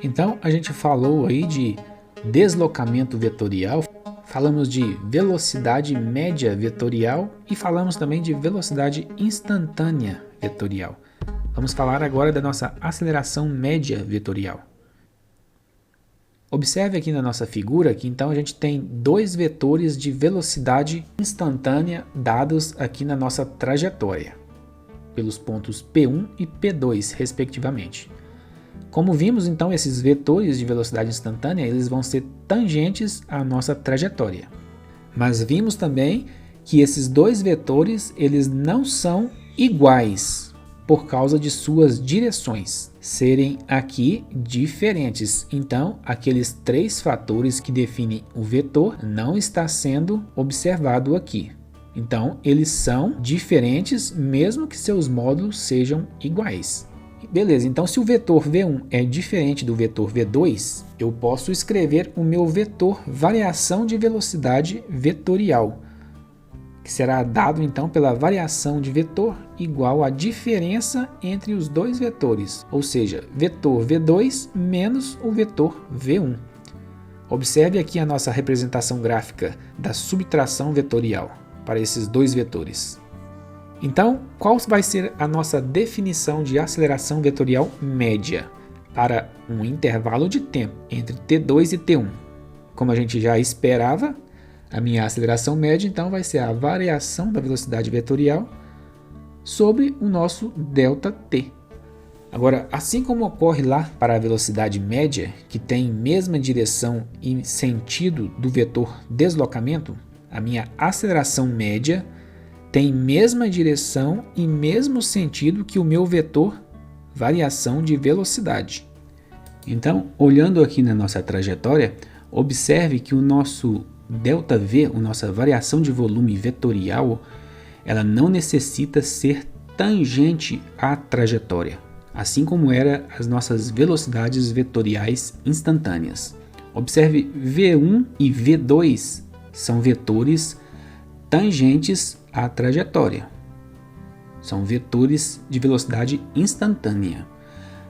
Então, a gente falou aí de deslocamento vetorial, falamos de velocidade média vetorial e falamos também de velocidade instantânea vetorial. Vamos falar agora da nossa aceleração média vetorial. Observe aqui na nossa figura que então a gente tem dois vetores de velocidade instantânea dados aqui na nossa trajetória, pelos pontos P1 e P2, respectivamente. Como vimos, então, esses vetores de velocidade instantânea eles vão ser tangentes à nossa trajetória. Mas vimos também que esses dois vetores eles não são iguais por causa de suas direções serem aqui diferentes. Então, aqueles três fatores que definem o vetor não está sendo observado aqui. Então, eles são diferentes mesmo que seus módulos sejam iguais. Beleza, então se o vetor V1 é diferente do vetor V2, eu posso escrever o meu vetor variação de velocidade vetorial, que será dado então pela variação de vetor igual à diferença entre os dois vetores, ou seja, vetor V2 menos o vetor V1. Observe aqui a nossa representação gráfica da subtração vetorial para esses dois vetores. Então, qual vai ser a nossa definição de aceleração vetorial média para um intervalo de tempo entre T2 e T1? Como a gente já esperava, a minha aceleração média então vai ser a variação da velocidade vetorial sobre o nosso ΔT. Agora, assim como ocorre lá para a velocidade média, que tem mesma direção e sentido do vetor deslocamento, a minha aceleração média tem mesma direção e mesmo sentido que o meu vetor variação de velocidade. Então, olhando aqui na nossa trajetória, observe que o nosso ΔV, a nossa variação de volume vetorial, ela não necessita ser tangente à trajetória, assim como eram as nossas velocidades vetoriais instantâneas. Observe, V1 e V2 são vetores tangentes à trajetória. São vetores de velocidade instantânea.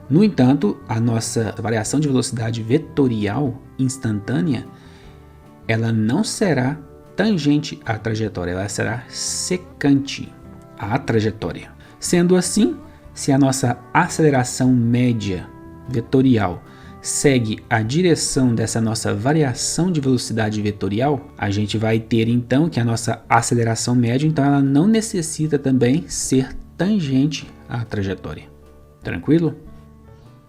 No entanto, a nossa variação de velocidade vetorial instantânea, ela não será tangente à trajetória, ela será secante à trajetória. Sendo assim, se a nossa aceleração média vetorial segue a direção dessa nossa variação de velocidade vetorial, a gente vai ter então que a nossa aceleração média, então ela não necessita também ser tangente à trajetória. Tranquilo?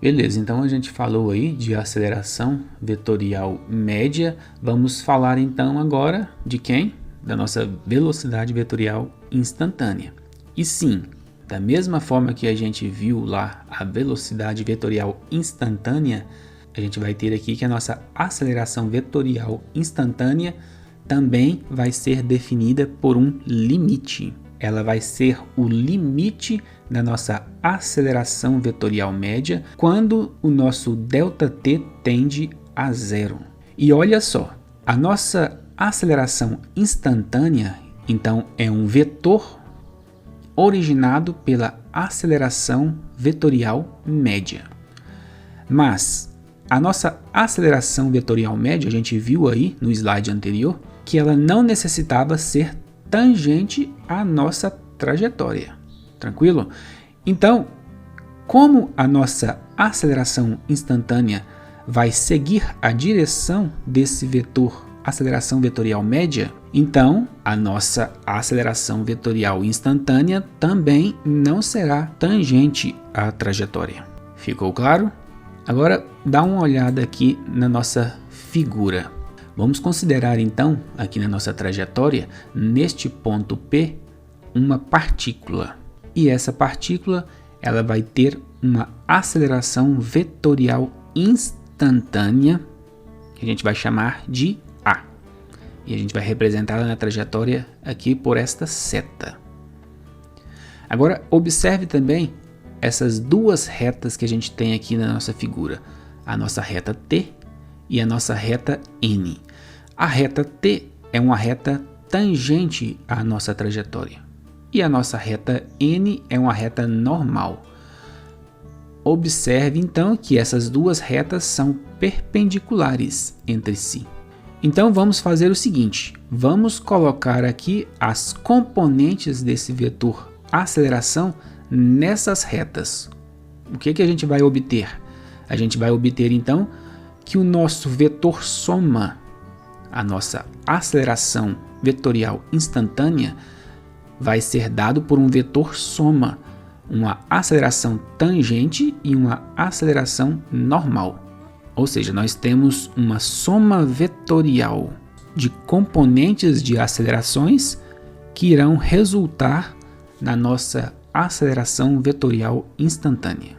Beleza, então a gente falou aí de aceleração vetorial média, vamos falar então agora de quem? Da nossa velocidade vetorial instantânea. E sim, da mesma forma que a gente viu lá a velocidade vetorial instantânea, a gente vai ter aqui que a nossa aceleração vetorial instantânea também vai ser definida por um limite. Ela vai ser o limite da nossa aceleração vetorial média quando o nosso ΔT tende a zero. E olha só, a nossa aceleração instantânea, então, é um vetor originado pela aceleração vetorial média. Mas a nossa aceleração vetorial média, a gente viu aí no slide anterior, que ela não necessitava ser tangente à nossa trajetória. Tranquilo? Então, como a nossa aceleração instantânea vai seguir a direção desse vetor aceleração vetorial média, então a nossa aceleração vetorial instantânea também não será tangente à trajetória. Ficou claro? Agora dá uma olhada aqui na nossa figura. Vamos considerar então aqui na nossa trajetória, neste ponto P, uma partícula. E essa partícula ela vai ter uma aceleração vetorial instantânea, que a gente vai chamar de A. E a gente vai representá-la na trajetória aqui por esta seta. Agora observe também essas duas retas que a gente tem aqui na nossa figura. A nossa reta T e a nossa reta N. A reta T é uma reta tangente à nossa trajetória. E a nossa reta N é uma reta normal. Observe então que essas duas retas são perpendiculares entre si. Então vamos fazer o seguinte, vamos colocar aqui as componentes desse vetor aceleração nessas retas. O que a gente vai obter? A gente vai obter então que o nosso vetor soma, a nossa aceleração vetorial instantânea, vai ser dado por um vetor soma, uma aceleração tangente e uma aceleração normal. Ou seja, nós temos uma soma vetorial de componentes de acelerações que irão resultar na nossa aceleração vetorial instantânea.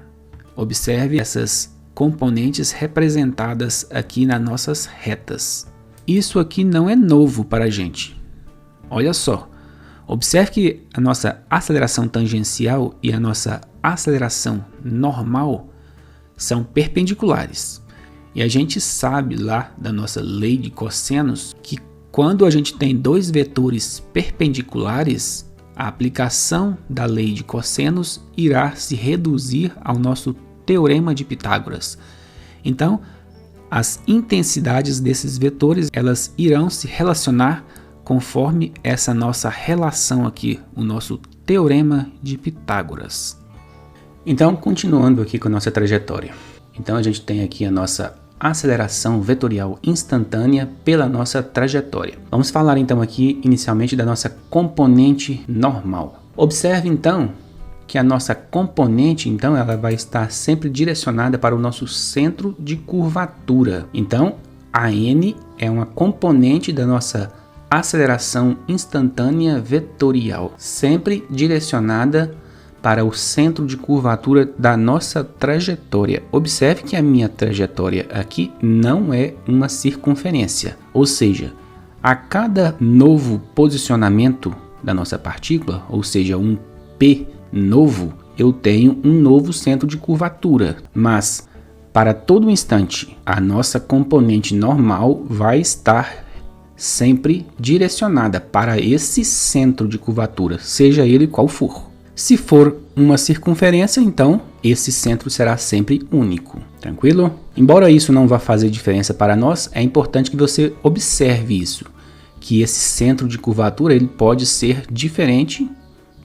Observe essas componentes representadas aqui nas nossas retas. Isso aqui não é novo para a gente. Olha só, observe que a nossa aceleração tangencial e a nossa aceleração normal são perpendiculares. E a gente sabe lá da nossa lei de cossenos que quando a gente tem dois vetores perpendiculares, a aplicação da lei de cossenos irá se reduzir ao nosso teorema de Pitágoras. Então, as intensidades desses vetores, elas irão se relacionar conforme essa nossa relação aqui, o nosso teorema de Pitágoras. Então, continuando aqui com a nossa trajetória. Então, a gente tem aqui a nossa aceleração vetorial instantânea pela nossa trajetória. Vamos falar então aqui inicialmente da nossa componente normal. Observe então que a nossa componente então ela vai estar sempre direcionada para o nosso centro de curvatura. Então, a n é uma componente da nossa aceleração instantânea vetorial, sempre direcionada para o centro de curvatura da nossa trajetória. Observe que a minha trajetória aqui não é uma circunferência, ou seja, a cada novo posicionamento da nossa partícula, ou seja, um P novo, eu tenho um novo centro de curvatura, mas para todo instante a nossa componente normal vai estar sempre direcionada para esse centro de curvatura, seja ele qual for. Se for uma circunferência, então esse centro será sempre único, tranquilo? Embora isso não vá fazer diferença para nós, é importante que você observe isso, que esse centro de curvatura ele pode ser diferente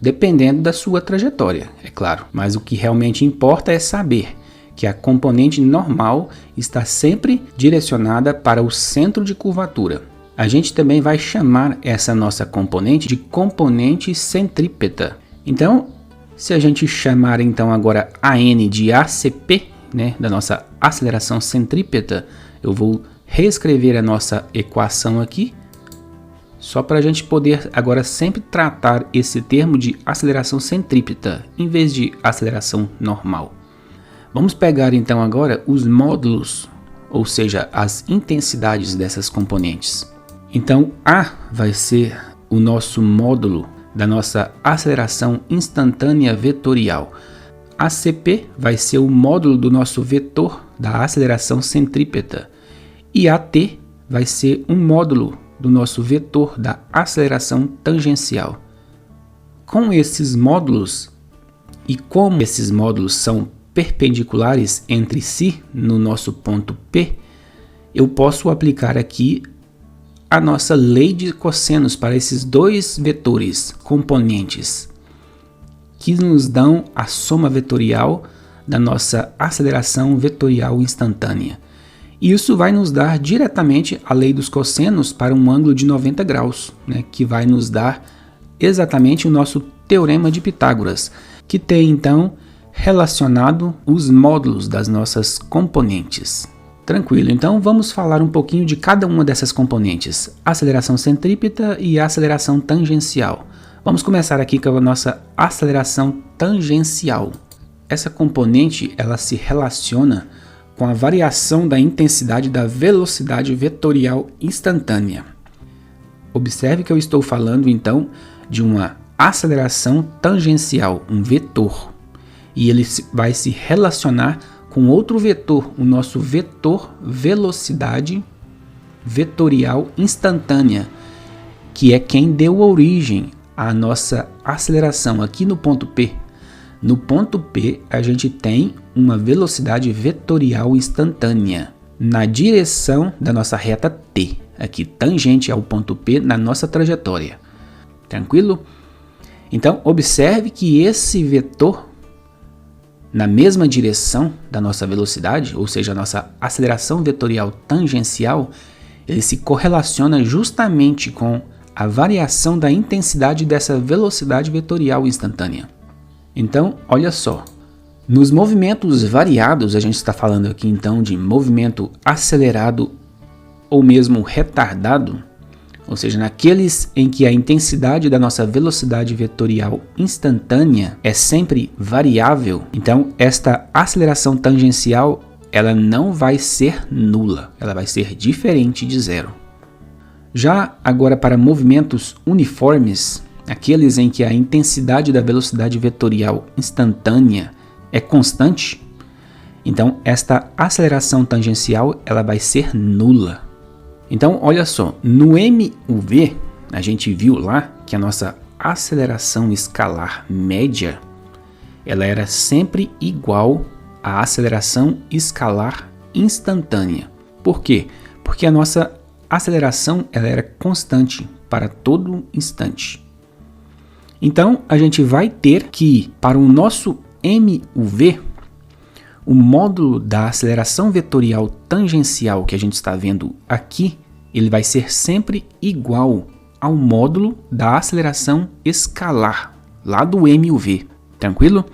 dependendo da sua trajetória, é claro. Mas o que realmente importa é saber que a componente normal está sempre direcionada para o centro de curvatura. A gente também vai chamar essa nossa componente de componente centrípeta. Então, se a gente chamar então agora a n de ACP, né, da nossa aceleração centrípeta, eu vou reescrever a nossa equação aqui, só para a gente poder agora sempre tratar esse termo de aceleração centrípeta, em vez de aceleração normal. Vamos pegar então agora os módulos, ou seja, as intensidades dessas componentes. Então, A vai ser o nosso módulo da nossa aceleração instantânea vetorial. ACP vai ser o módulo do nosso vetor da aceleração centrípeta. E AT vai ser um módulo do nosso vetor da aceleração tangencial. Com esses módulos, e como esses módulos são perpendiculares entre si no nosso ponto P, eu posso aplicar aqui a nossa lei de cossenos para esses dois vetores componentes que nos dão a soma vetorial da nossa aceleração vetorial instantânea. Isso vai nos dar diretamente a lei dos cossenos para um ângulo de 90 graus, né, que vai nos dar exatamente o nosso teorema de Pitágoras, que tem então relacionado os módulos das nossas componentes. Tranquilo, então vamos falar um pouquinho de cada uma dessas componentes, aceleração centrípeta e aceleração tangencial. Vamos começar aqui com a nossa aceleração tangencial. Essa componente ela se relaciona com a variação da intensidade da velocidade vetorial instantânea. Observe que eu estou falando então de uma aceleração tangencial, um vetor, e ele vai se relacionar com outro vetor, o nosso vetor velocidade vetorial instantânea, que é quem deu origem à nossa aceleração aqui no ponto P. No ponto P, a gente tem uma velocidade vetorial instantânea na direção da nossa reta T, aqui tangente ao ponto P na nossa trajetória. Tranquilo? Então, observe que esse vetor na mesma direção da nossa velocidade, ou seja, a nossa aceleração vetorial tangencial, ele se correlaciona justamente com a variação da intensidade dessa velocidade vetorial instantânea. Então, olha só, nos movimentos variados, a gente está falando aqui então de movimento acelerado ou mesmo retardado, ou seja, naqueles em que a intensidade da nossa velocidade vetorial instantânea é sempre variável, então esta aceleração tangencial ela não vai ser nula, ela vai ser diferente de zero. Já agora para movimentos uniformes, aqueles em que a intensidade da velocidade vetorial instantânea é constante, então esta aceleração tangencial ela vai ser nula. Então, olha só, no MUV, a gente viu lá que a nossa aceleração escalar média, ela era sempre igual à aceleração escalar instantânea. Por quê? Porque a nossa aceleração ela era constante para todo instante. Então, a gente vai ter que, para o nosso MUV, o módulo da aceleração vetorial tangencial que a gente está vendo aqui, ele vai ser sempre igual ao módulo da aceleração escalar, lá do MUV. Tranquilo?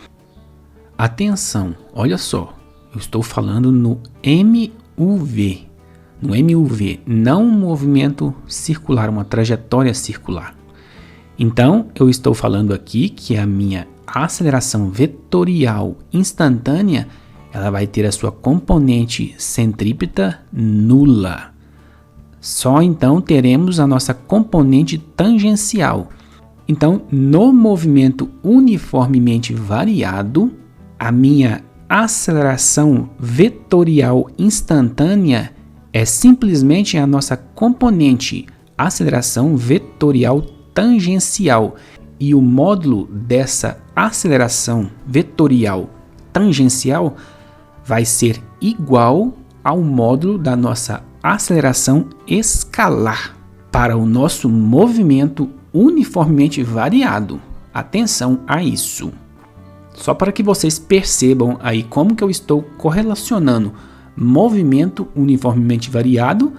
Atenção, olha só, eu estou falando no MUV. No MUV, não um movimento circular, uma trajetória circular. Então, eu estou falando aqui que a minha aceleração vetorial instantânea ela vai ter a sua componente centrípeta nula. Só então teremos a nossa componente tangencial. Então, no movimento uniformemente variado, a minha aceleração vetorial instantânea é simplesmente a nossa componente aceleração vetorial tangencial. E o módulo dessa aceleração vetorial tangencial vai ser igual ao módulo da nossa aceleração escalar para o nosso movimento uniformemente variado. Atenção a isso. Só para que vocês percebam aí como que eu estou correlacionando movimento uniformemente variado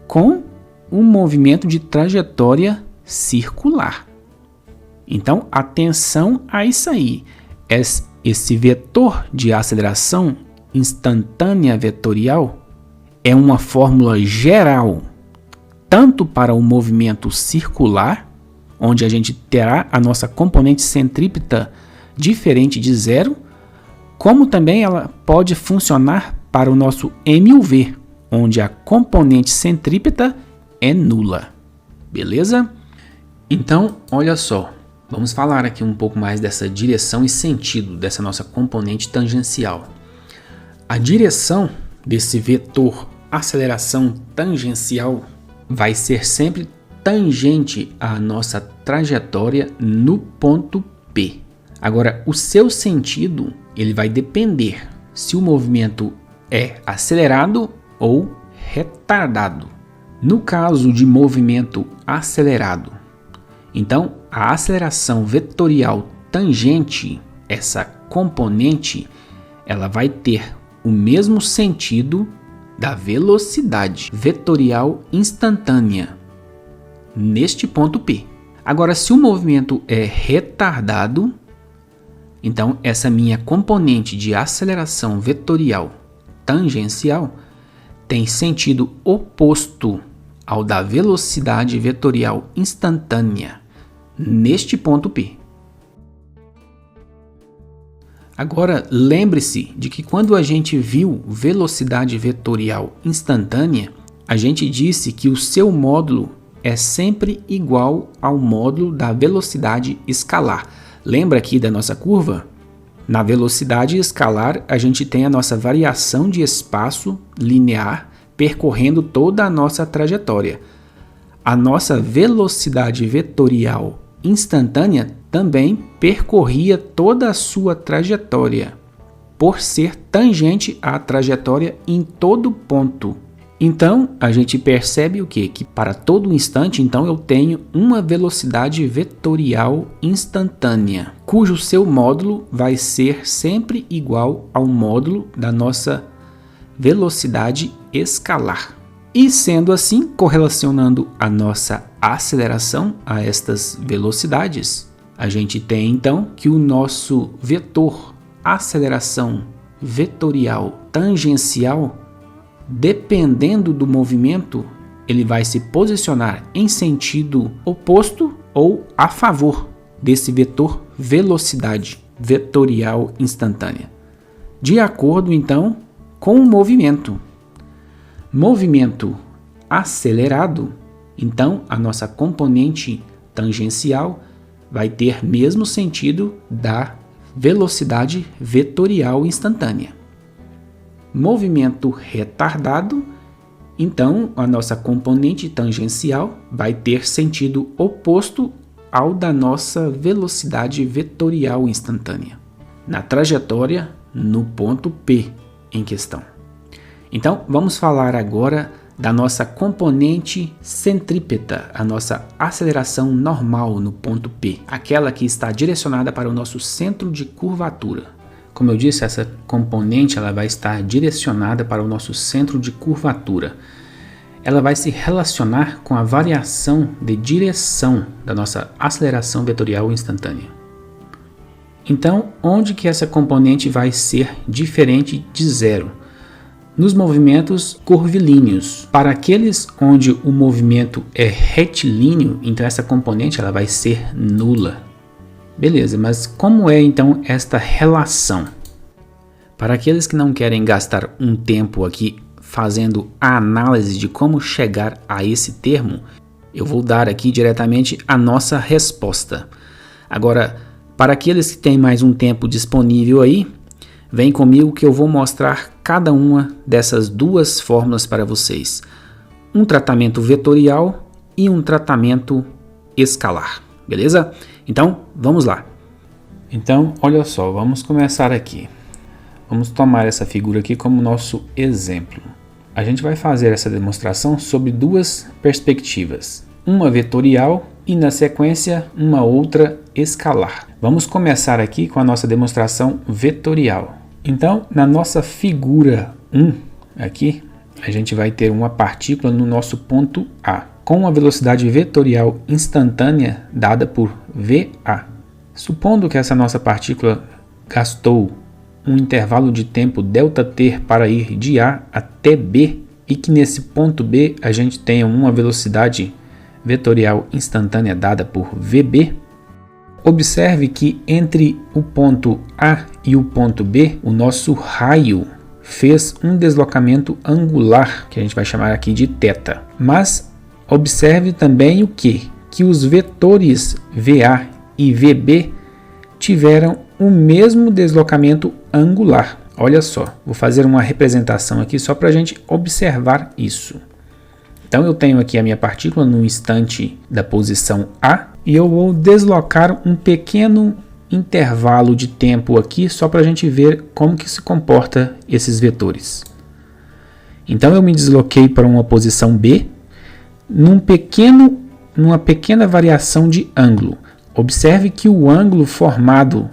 com um movimento de trajetória circular. Então, atenção a isso aí. Esse vetor de aceleração instantânea vetorial é uma fórmula geral, tanto para o movimento circular, onde a gente terá a nossa componente centrípeta diferente de zero, como também ela pode funcionar para o nosso MUV, onde a componente centrípeta é nula. Beleza? Então, olha só, vamos falar aqui um pouco mais dessa direção e sentido dessa nossa componente tangencial. A direção desse vetor aceleração tangencial vai ser sempre tangente à nossa trajetória no ponto P. Agora, o seu sentido ele vai depender se o movimento é acelerado ou retardado. No caso de movimento acelerado, então a aceleração vetorial tangente, essa componente, ela vai ter o mesmo sentido da velocidade vetorial instantânea neste ponto P. Agora, se o movimento é retardado, então essa minha componente de aceleração vetorial tangencial tem sentido oposto ao da velocidade vetorial instantânea neste ponto P. Agora, lembre-se de que quando a gente viu velocidade vetorial instantânea, a gente disse que o seu módulo é sempre igual ao módulo da velocidade escalar. Lembra aqui da nossa curva? Na velocidade escalar, a gente tem a nossa variação de espaço linear percorrendo toda a nossa trajetória. A nossa velocidade vetorial instantânea também percorria toda a sua trajetória, por ser tangente à trajetória em todo ponto. Então, a gente percebe o quê? Que para todo instante, então, eu tenho uma velocidade vetorial instantânea, cujo seu módulo vai ser sempre igual ao módulo da nossa velocidade escalar. E sendo assim, correlacionando a nossa aceleração a estas velocidades, a gente tem então que o nosso vetor aceleração vetorial tangencial, dependendo do movimento, ele vai se posicionar em sentido oposto ou a favor desse vetor velocidade vetorial instantânea, de acordo então com o movimento. Movimento acelerado, então a nossa componente tangencial vai ter mesmo sentido da velocidade vetorial instantânea. Movimento retardado, então a nossa componente tangencial vai ter sentido oposto ao da nossa velocidade vetorial instantânea, na trajetória no ponto P em questão. Então vamos falar agora da nossa componente centrípeta, a nossa aceleração normal no ponto P, aquela que está direcionada para o nosso centro de curvatura. Como eu disse, essa componente ela vai estar direcionada para o nosso centro de curvatura. Ela vai se relacionar com a variação de direção da nossa aceleração vetorial instantânea. Então, onde que essa componente vai ser diferente de zero? Nos movimentos curvilíneos. Para aqueles onde o movimento é retilíneo, então essa componente ela vai ser nula. Beleza, mas como é então esta relação? Para aqueles que não querem gastar um tempo aqui fazendo a análise de como chegar a esse termo, eu vou dar aqui diretamente a nossa resposta. Agora, para aqueles que têm mais um tempo disponível aí, vem comigo que eu vou mostrar cada uma dessas duas fórmulas para vocês. Um tratamento vetorial e um tratamento escalar, beleza? Então, vamos lá. Então, olha só, vamos começar aqui. Vamos tomar essa figura aqui como nosso exemplo. A gente vai fazer essa demonstração sob duas perspectivas. Uma vetorial e, na sequência, uma outra escalar. Vamos começar aqui com a nossa demonstração vetorial. Então, na nossa figura 1, aqui, a gente vai ter uma partícula no nosso ponto A, com uma velocidade vetorial instantânea dada por VA. Supondo que essa nossa partícula gastou um intervalo de tempo ΔT para ir de A até B e que nesse ponto B a gente tenha uma velocidade vetorial instantânea dada por VB, observe que entre o ponto A e o ponto B, o nosso raio fez um deslocamento angular, que a gente vai chamar aqui de θ. Mas observe também o que? Que os vetores VA e VB tiveram o mesmo deslocamento angular. Olha só, vou fazer uma representação aqui só para a gente observar isso. Então eu tenho aqui a minha partícula no instante da posição A e eu vou deslocar um pequeno intervalo de tempo aqui só para a gente ver como que se comporta esses vetores. Então eu me desloquei para uma posição B numa pequena variação de ângulo. Observe que o ângulo formado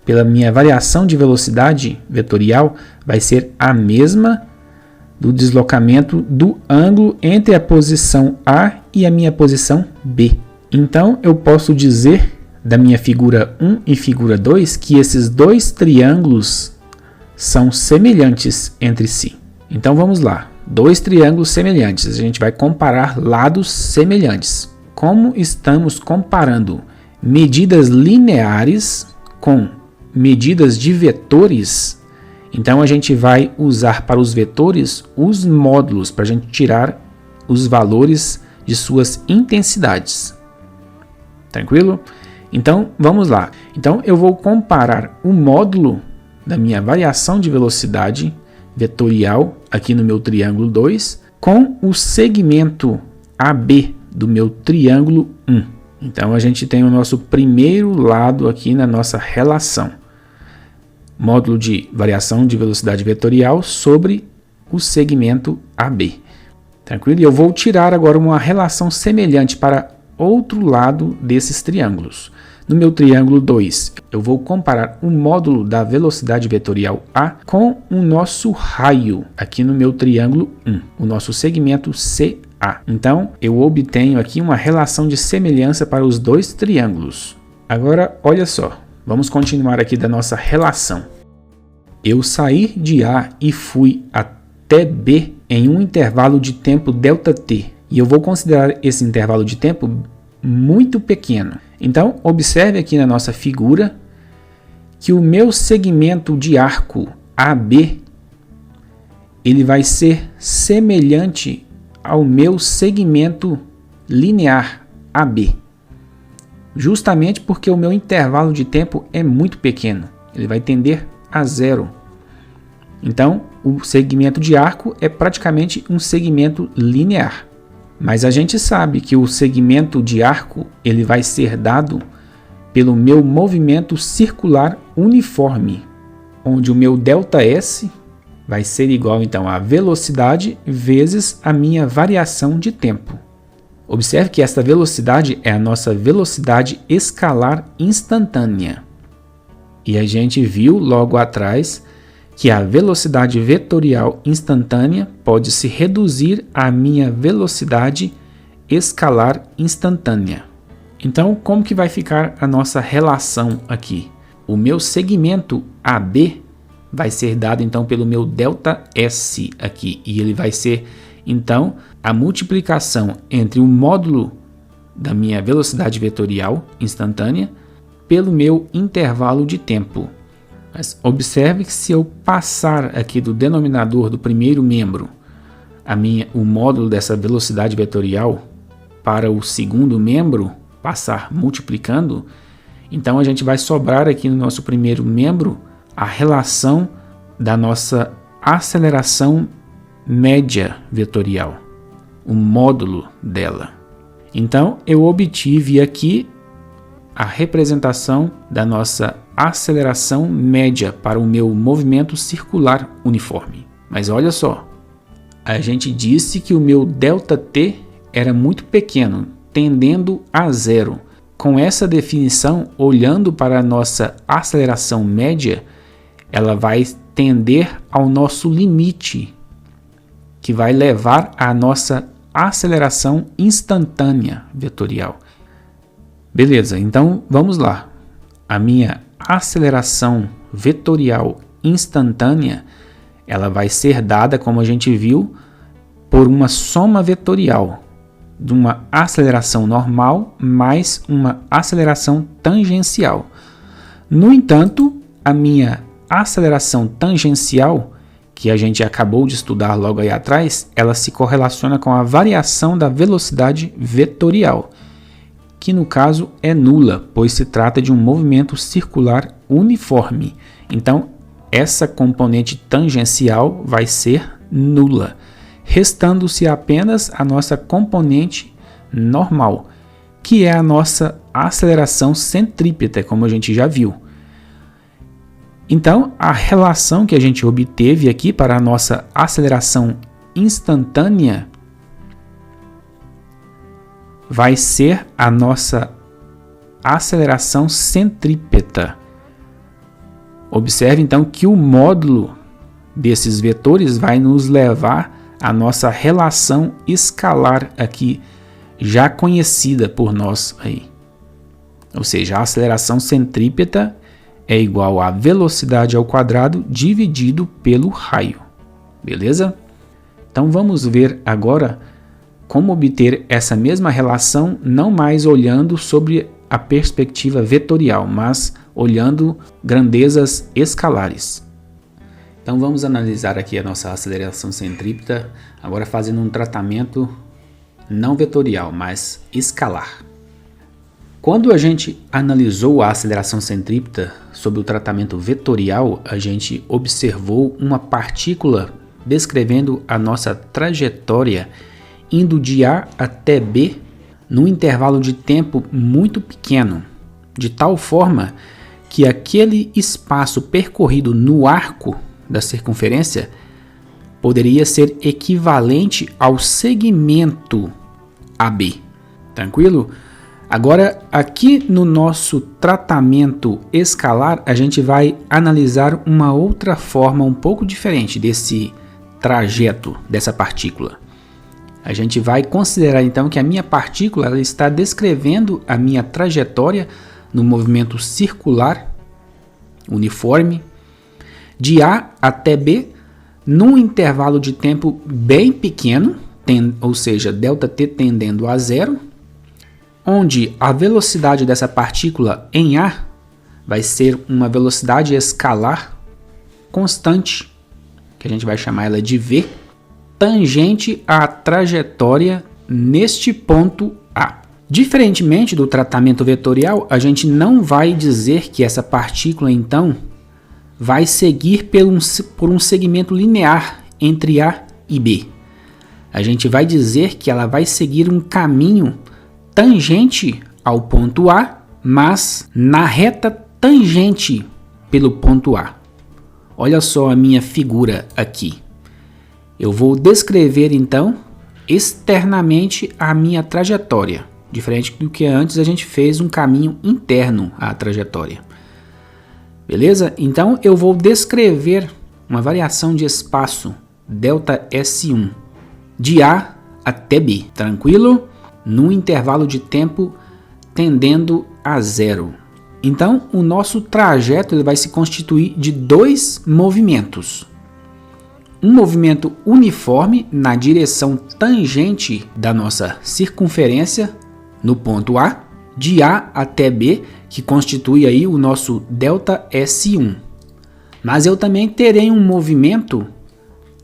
pela minha variação de velocidade vetorial vai ser a mesma do deslocamento do ângulo entre a posição A e a minha posição B. Então eu posso dizer da minha figura 1 e figura 2 que esses dois triângulos são semelhantes entre si. Então vamos lá, dois triângulos semelhantes, a gente vai comparar lados semelhantes. Como estamos comparando medidas lineares com medidas de vetores, então a gente vai usar para os vetores os módulos para a gente tirar os valores de suas intensidades. Tranquilo? Então vamos lá. Então eu vou comparar o módulo da minha variação de velocidade vetorial aqui no meu triângulo 2 com o segmento AB do meu triângulo 1. Então a gente tem o nosso primeiro lado aqui na nossa relação. Módulo de variação de velocidade vetorial sobre o segmento AB. Tranquilo? E eu vou tirar agora uma relação semelhante para outro lado desses triângulos. No meu triângulo 2, eu vou comparar o módulo da velocidade vetorial A com o nosso raio aqui no meu triângulo 1, o nosso segmento CA. Então, eu obtenho aqui uma relação de semelhança para os dois triângulos. Agora, olha só, vamos continuar aqui da nossa relação. Eu saí de A e fui até B em um intervalo de tempo ΔT, e eu vou considerar esse intervalo de tempo muito pequeno. Então, observe aqui na nossa figura que o meu segmento de arco AB ele vai ser semelhante ao meu segmento linear AB, justamente porque o meu intervalo de tempo é muito pequeno, ele vai tender a zero. Então, o segmento de arco é praticamente um segmento linear. Mas a gente sabe que o segmento de arco ele vai ser dado pelo meu movimento circular uniforme, onde o meu ΔS vai ser igual então à velocidade vezes a minha variação de tempo. Observe que esta velocidade é a nossa velocidade escalar instantânea. E a gente viu logo atrás que a velocidade vetorial instantânea pode se reduzir à minha velocidade escalar instantânea. Então, como que vai ficar a nossa relação aqui? O meu segmento AB vai ser dado então pelo meu ΔS aqui, e ele vai ser então a multiplicação entre o módulo da minha velocidade vetorial instantânea pelo meu intervalo de tempo. Mas observe que se eu passar aqui do denominador do primeiro membro o módulo dessa velocidade vetorial para o segundo membro, passar multiplicando, então a gente vai sobrar aqui no nosso primeiro membro a relação da nossa aceleração média vetorial, o módulo dela. Então eu obtive aqui a representação da nossa aceleração média para o meu movimento circular uniforme. Mas olha só, a gente disse que o meu ΔT era muito pequeno, tendendo a zero. Com essa definição, olhando para a nossa aceleração média, ela vai tender ao nosso limite, que vai levar à nossa aceleração instantânea vetorial. Beleza, então vamos lá. A minha aceleração vetorial instantânea, ela vai ser dada, como a gente viu, por uma soma vetorial de uma aceleração normal mais uma aceleração tangencial. No entanto, a minha aceleração tangencial, que a gente acabou de estudar logo aí atrás, ela se correlaciona com a variação da velocidade vetorial, que no caso é nula, pois se trata de um movimento circular uniforme. Então, essa componente tangencial vai ser nula, restando-se apenas a nossa componente normal, que é a nossa aceleração centrípeta, como a gente já viu. Então, a relação que a gente obteve aqui para a nossa aceleração instantânea vai ser a nossa aceleração centrípeta. Observe então que o módulo desses vetores vai nos levar à nossa relação escalar aqui, já conhecida por nós aí. Ou seja, a aceleração centrípeta é igual a velocidade ao quadrado dividido pelo raio. Beleza? Então vamos ver agora como obter essa mesma relação, não mais olhando sobre a perspectiva vetorial, mas olhando grandezas escalares. Então vamos analisar aqui a nossa aceleração centrípeta, agora fazendo um tratamento não vetorial, mas escalar. Quando a gente analisou a aceleração centrípeta sob o tratamento vetorial, a gente observou uma partícula descrevendo a nossa trajetória indo de A até B num intervalo de tempo muito pequeno, de tal forma que aquele espaço percorrido no arco da circunferência poderia ser equivalente ao segmento AB. Tranquilo? Agora, aqui no nosso tratamento escalar, a gente vai analisar uma outra forma um pouco diferente desse trajeto dessa partícula. A gente vai considerar então que a minha partícula ela está descrevendo a minha trajetória no movimento circular uniforme de A até B num intervalo de tempo bem pequeno, ou seja, ΔT tendendo a zero, onde a velocidade dessa partícula em A vai ser uma velocidade escalar constante, que a gente vai chamar ela de V, tangente à trajetória neste ponto A. Diferentemente do tratamento vetorial, a gente não vai dizer que essa partícula, então, vai seguir por um segmento linear entre A e B. A gente vai dizer que ela vai seguir um caminho tangente ao ponto A, mas na reta tangente pelo ponto A. Olha só a minha figura aqui. Eu vou descrever, então, externamente a minha trajetória. Diferente do que antes a gente fez um caminho interno à trajetória. Beleza? Então eu vou descrever uma variação de espaço ΔS1 de A até B, tranquilo? Num intervalo de tempo tendendo a zero. Então o nosso trajeto ele vai se constituir de dois movimentos. Um movimento uniforme na direção tangente da nossa circunferência no ponto A, de A até B, que constitui aí o nosso ΔS1. Mas eu também terei um movimento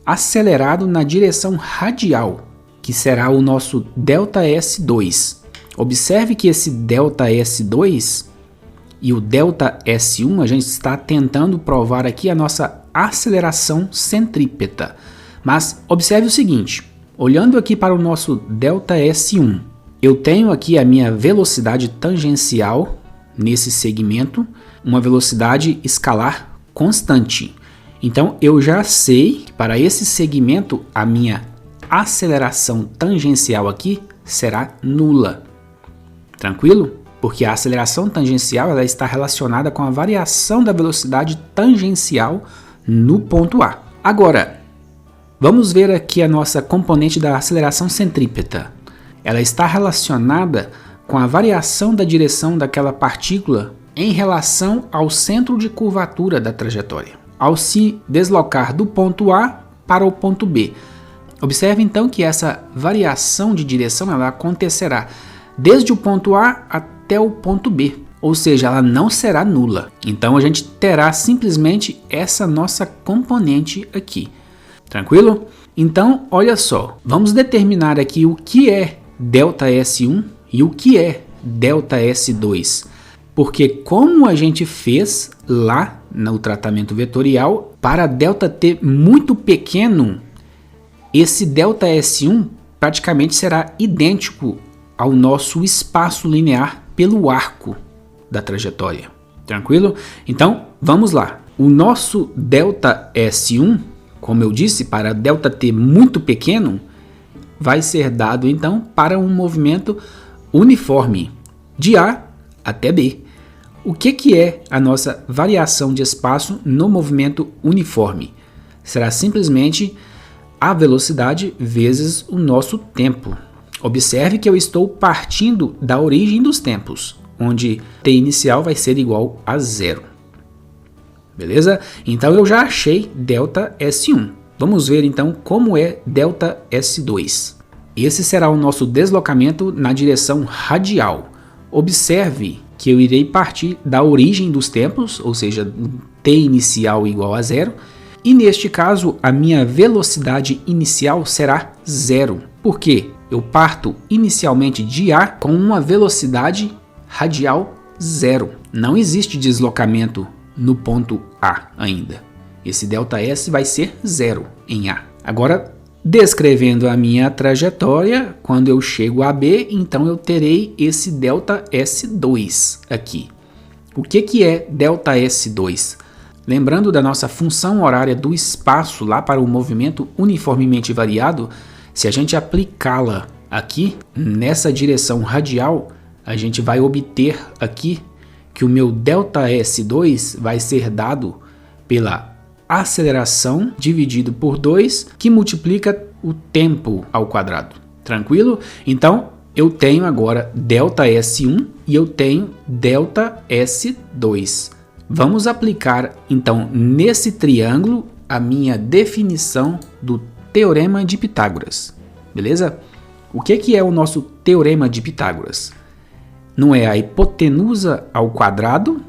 acelerado na direção radial, que será o nosso ΔS2. Observe que esse ΔS2 e o ΔS1 a gente está tentando provar aqui a nossa aceleração centrípeta. Mas observe o seguinte, olhando aqui para o nosso ΔS1, eu tenho aqui a minha velocidade tangencial nesse segmento, uma velocidade escalar constante. Então eu já sei que para esse segmento a minha aceleração tangencial aqui será nula. Tranquilo? Porque a aceleração tangencial ela está relacionada com a variação da velocidade tangencial no ponto A. Agora, vamos ver aqui a nossa componente da aceleração centrípeta. Ela está relacionada com a variação da direção daquela partícula em relação ao centro de curvatura da trajetória, ao se deslocar do ponto A para o ponto B. Observe então que essa variação de direção ela acontecerá desde o ponto A até o ponto B, ou seja, ela não será nula. Então a gente terá simplesmente essa nossa componente aqui. Tranquilo? Então, olha só, vamos determinar aqui o que é ΔS1 e o que é ΔS2. Porque como a gente fez lá no tratamento vetorial, para ΔT muito pequeno, esse ΔS1 praticamente será idêntico ao nosso espaço linear pelo arco da trajetória. Tranquilo? Então, vamos lá. O nosso ΔS1, como eu disse, para ΔT muito pequeno, vai ser dado então para um movimento uniforme de A até B. O que é a nossa variação de espaço no movimento uniforme? Será simplesmente a velocidade vezes o nosso tempo. Observe que eu estou partindo da origem dos tempos, onde t inicial vai ser igual a zero. Beleza? Então eu já achei ΔS1. Vamos ver então como é ΔS2. Esse será o nosso deslocamento na direção radial. Observe que eu irei partir da origem dos tempos, ou seja, t inicial igual a zero, e neste caso a minha velocidade inicial será zero. Por quê? Eu parto inicialmente de A com uma velocidade radial zero. Não existe deslocamento no ponto A ainda. Esse ΔS vai ser zero em A. Agora, Descrevendo a minha trajetória, quando eu chego a B, então eu terei esse ΔS2 aqui. O que é ΔS2? Lembrando da nossa função horária do espaço lá para o movimento uniformemente variado, se a gente aplicá-la aqui, nessa direção radial, a gente vai obter aqui que o meu ΔS2 vai ser dado pela aceleração dividido por 2, que multiplica o tempo ao quadrado. Tranquilo? Então, eu tenho agora ΔS1 e eu tenho ΔS2. Vamos aplicar, então, nesse triângulo, a minha definição do Teorema de Pitágoras. Beleza? O que é o nosso Teorema de Pitágoras? Não é a hipotenusa ao quadrado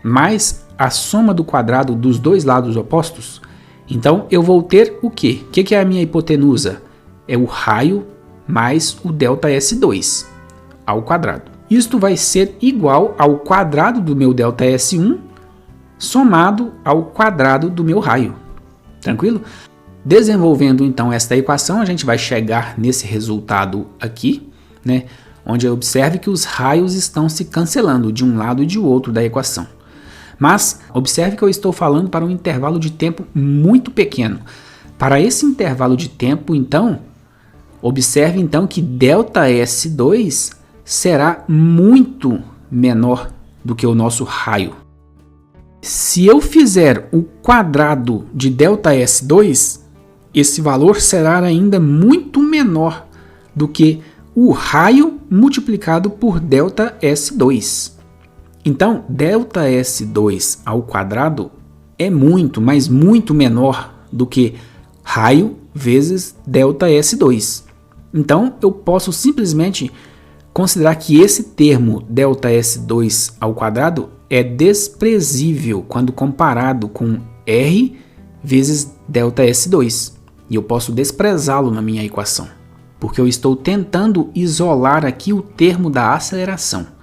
mais a soma do quadrado dos dois lados opostos? Então, eu vou ter o quê? O que é a minha hipotenusa? É o raio mais o ΔS2 ao quadrado. Isto vai ser igual ao quadrado do meu ΔS1 somado ao quadrado do meu raio. Tranquilo? Desenvolvendo então esta equação, a gente vai chegar nesse resultado aqui, né? Onde observe que os raios estão se cancelando de um lado e de outro da equação. Mas observe que eu estou falando para um intervalo de tempo muito pequeno. Para esse intervalo de tempo, então, observe então que ΔS2 será muito menor do que o nosso raio. Se eu fizer o quadrado de ΔS2, esse valor será ainda muito menor do que o raio multiplicado por ΔS2. Então, ΔS2 ao quadrado é muito, mas muito menor do que raio vezes ΔS2. Então, eu posso simplesmente considerar que esse termo ΔS2 ao quadrado é desprezível quando comparado com R vezes ΔS2. E eu posso desprezá-lo na minha equação, porque eu estou tentando isolar aqui o termo da aceleração.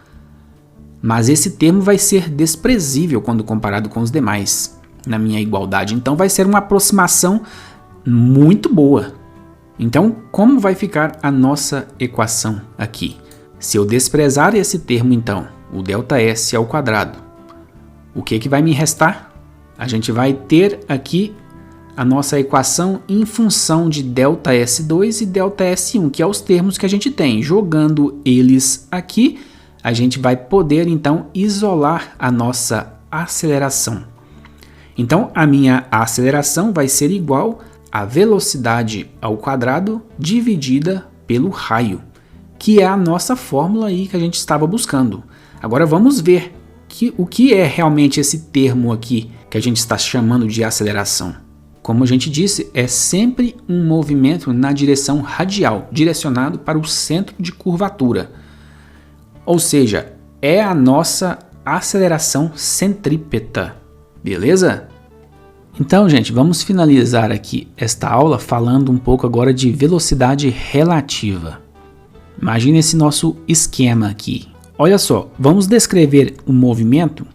Mas esse termo vai ser desprezível quando comparado com os demais na minha igualdade. Então vai ser uma aproximação muito boa. Então, como vai ficar a nossa equação aqui? Se eu desprezar esse termo, então, o ΔS ao quadrado, o que vai me restar? A gente vai ter aqui a nossa equação em função de ΔS2 e ΔS1, que é os termos que a gente tem. Jogando eles aqui, a gente vai poder, então, isolar a nossa aceleração. Então, a minha aceleração vai ser igual a velocidade ao quadrado dividida pelo raio, que é a nossa fórmula aí que a gente estava buscando. Agora vamos ver o que é realmente esse termo aqui que a gente está chamando de aceleração. Como a gente disse, é sempre um movimento na direção radial, direcionado para o centro de curvatura. Ou seja, é a nossa aceleração centrípeta. Beleza? Então, gente, vamos finalizar aqui esta aula falando um pouco agora de velocidade relativa. Imagine esse nosso esquema aqui. Olha só, vamos descrever o movimento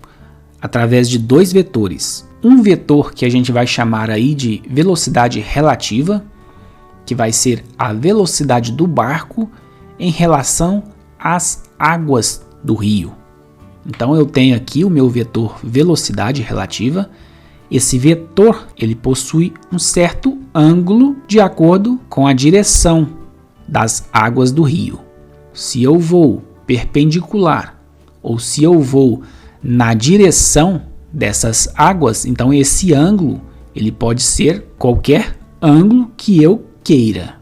através de dois vetores. Um vetor que a gente vai chamar aí de velocidade relativa, que vai ser a velocidade do barco em relação às águas do rio. Então eu tenho aqui o meu vetor velocidade relativa. Esse vetor ele possui um certo ângulo de acordo com a direção das águas do rio. Se eu vou perpendicular ou se eu vou na direção dessas águas, então esse ângulo ele pode ser qualquer ângulo que eu queira.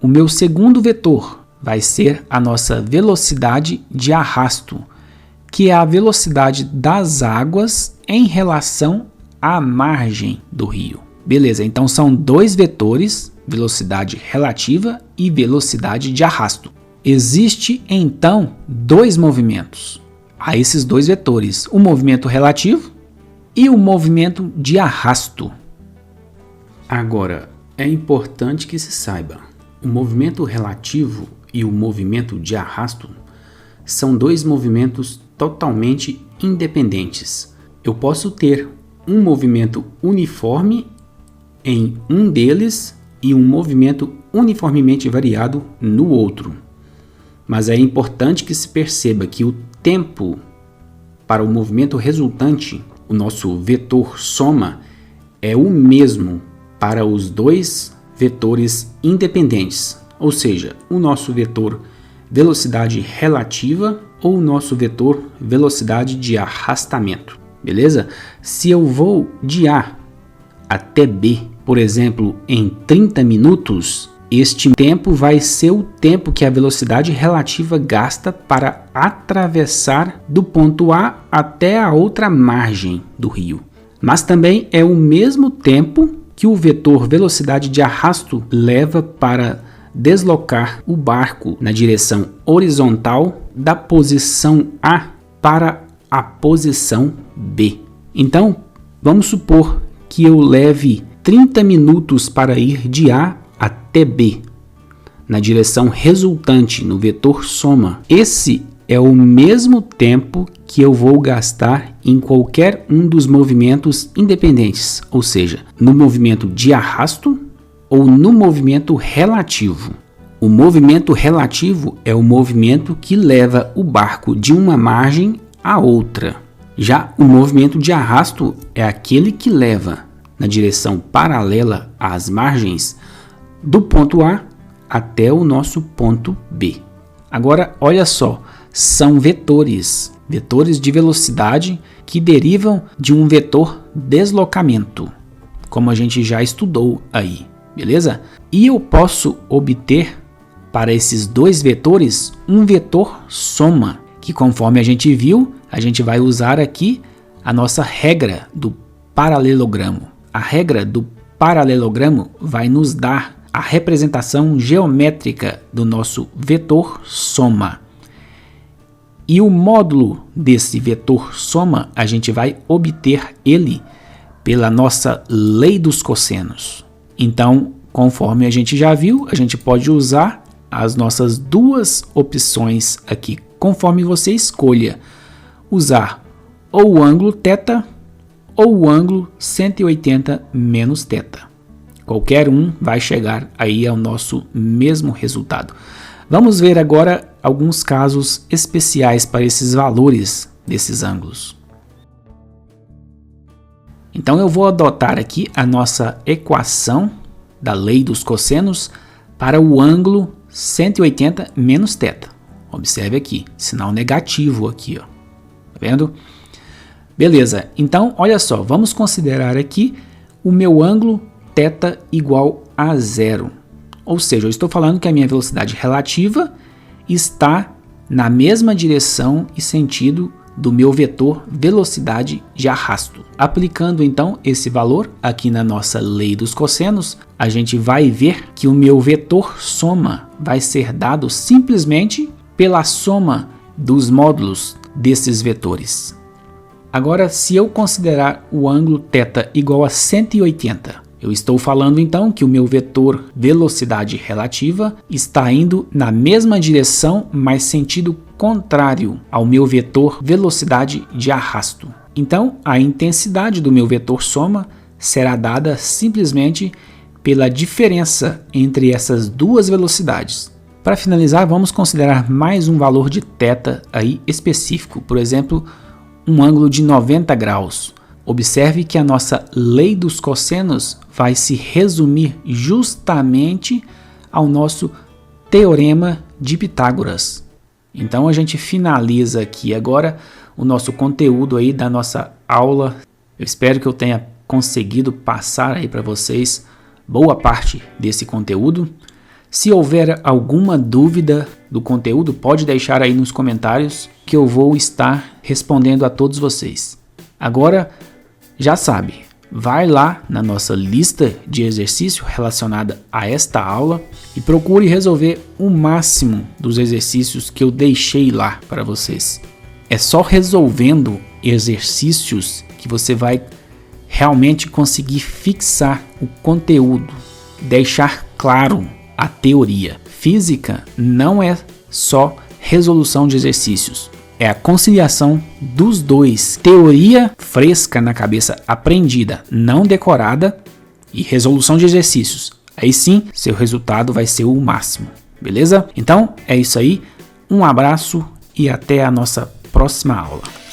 O meu segundo vetor vai ser a nossa velocidade de arrasto, que é a velocidade das águas em relação à margem do rio. Beleza, então são dois vetores, velocidade relativa e velocidade de arrasto. Existe então dois movimentos a esses dois vetores, o movimento relativo e o movimento de arrasto. Agora, é importante que se saiba, o movimento relativo e o movimento de arrasto são dois movimentos totalmente independentes. Eu posso ter um movimento uniforme em um deles e um movimento uniformemente variado no outro. Mas é importante que se perceba que o tempo para o movimento resultante, o nosso vetor soma, é o mesmo para os dois vetores independentes, ou seja, o nosso vetor velocidade relativa ou o nosso vetor velocidade de arrastamento, beleza? Se eu vou de A até B, por exemplo, em 30 minutos, este tempo vai ser o tempo que a velocidade relativa gasta para atravessar do ponto A até a outra margem do rio. Mas também é o mesmo tempo que o vetor velocidade de arrasto leva para deslocar o barco na direção horizontal da posição A para a posição B. Então, vamos supor que eu leve 30 minutos para ir de A até B, na direção resultante no vetor soma. Esse é o mesmo tempo que eu vou gastar em qualquer um dos movimentos independentes, ou seja, no movimento de arrasto ou no movimento relativo. O movimento relativo é o movimento que leva o barco de uma margem à outra. Já o movimento de arrasto é aquele que leva na direção paralela às margens do ponto A até o nosso ponto B. Agora, olha só, são vetores de velocidade que derivam de um vetor deslocamento, como a gente já estudou aí, beleza? E eu posso obter para esses dois vetores um vetor soma, que conforme a gente viu, a gente vai usar aqui a nossa regra do paralelogramo. A regra do paralelogramo vai nos dar a representação geométrica do nosso vetor soma. E o módulo desse vetor soma, a gente vai obter ele pela nossa lei dos cossenos. Então, conforme a gente já viu, a gente pode usar as nossas duas opções aqui, conforme você escolha usar ou o ângulo θ ou o ângulo 180 menos θ. Qualquer um vai chegar aí ao nosso mesmo resultado. Vamos ver agora alguns casos especiais para esses valores desses ângulos. Então eu vou adotar aqui a nossa equação da lei dos cossenos para o ângulo 180 menos θ. Observe aqui, sinal negativo aqui, ó. Tá vendo? Beleza, então olha só, vamos considerar aqui o meu ângulo θ igual a 0. Ou seja, eu estou falando que a minha velocidade relativa está na mesma direção e sentido do meu vetor velocidade de arrasto. Aplicando então esse valor aqui na nossa lei dos cossenos, a gente vai ver que o meu vetor soma vai ser dado simplesmente pela soma dos módulos desses vetores. Agora, se eu considerar o ângulo θ igual a 180, eu estou falando então que o meu vetor velocidade relativa está indo na mesma direção, mas sentido contrário ao meu vetor velocidade de arrasto. Então, a intensidade do meu vetor soma será dada simplesmente pela diferença entre essas duas velocidades. Para finalizar, vamos considerar mais um valor de θ aí específico, por exemplo, um ângulo de 90 graus. Observe que a nossa lei dos cossenos vai se resumir justamente ao nosso teorema de Pitágoras. Então a gente finaliza aqui agora o nosso conteúdo aí da nossa aula. Eu espero que eu tenha conseguido passar aí para vocês boa parte desse conteúdo. Se houver alguma dúvida do conteúdo, pode deixar aí nos comentários que eu vou estar respondendo a todos vocês. Agora, já sabe, vai lá na nossa lista de exercício relacionada a esta aula e procure resolver o máximo dos exercícios que eu deixei lá para vocês. É só resolvendo exercícios que você vai realmente conseguir fixar o conteúdo, deixar claro a teoria. Física não é só resolução de exercícios. É a conciliação dos dois. Teoria fresca na cabeça, aprendida, não decorada, e resolução de exercícios Aí sim, seu resultado vai ser o máximo, beleza? Então, é isso aí. Um abraço e até a nossa próxima aula.